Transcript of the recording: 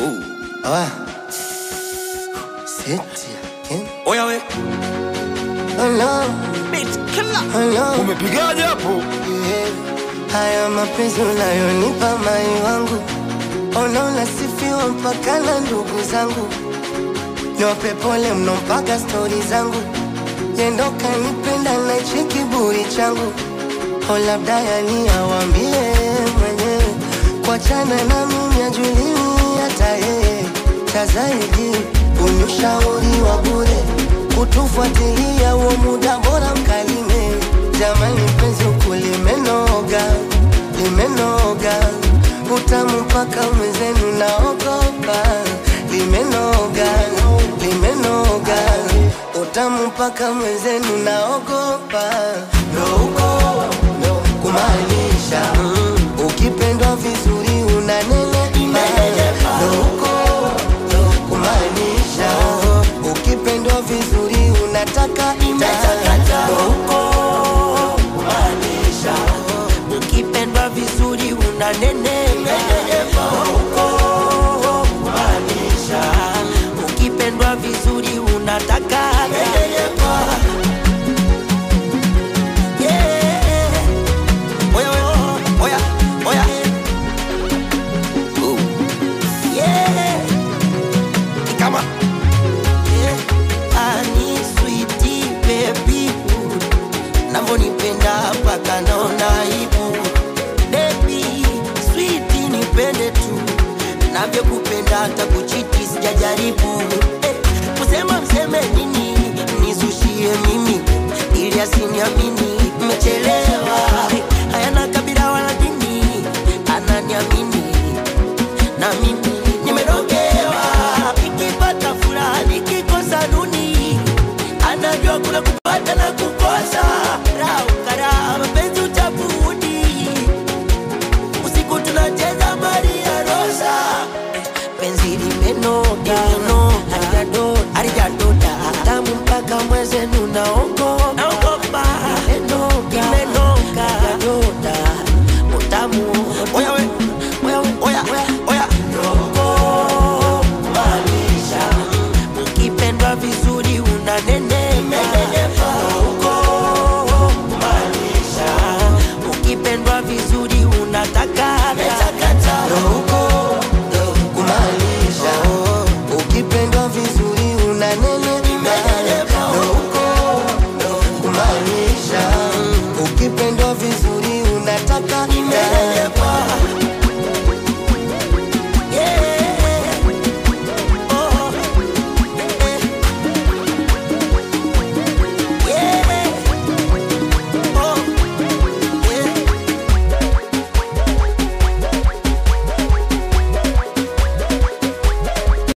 Ah, seti again. Oya we Hello, bitch killer. hello. Umepigaje hapo? Yeah. Haya mapenzi unayonipa mai wangu, ona unasifiwa mpaka na ndugu zangu, niwape pole mno mpaka stori zangu, yendo kanipenda na hichi kiburi changu, o labda yani awambie mwenyewe, kuachana na mimi ajulini hata yeye, cha zaidi unishauri wa bure, kutufuatilia huo muda bora mkalime. Jamani penzi huku limenoga, limenoga, utamu mpaka mwenzenu naogopa. Limenoga, limenoga, utamu mpaka mwenzenu naogopa. Ndo huko kumaanisha ukipendwa vizuri unanenepa. Ndo huko kumaanisha ukipendwa vizuri unataka. Ndo huko kumaanisha ukipendwa vizuri unanenepa. Huko kumaanisha ukipendwa vizuri unataka. Nipenda paka naona aibu. Baby, sweet nipende tu, navyo kupenda hata kuchiti sijajaribu. Kusema mseme nini, nisushie mimi ili asiniamini. Mmechelewa, hayana kabila wala dini, ananiamini na mimi nimerogewa. Nikipata furaha nikikosa duni, anajua kuna kupata na kukosa. Mapenzi utabudi, usiku tunacheza Maria Rosa. Penzi limenoga, halijadoda, tamu mpaka mwezenu naoga.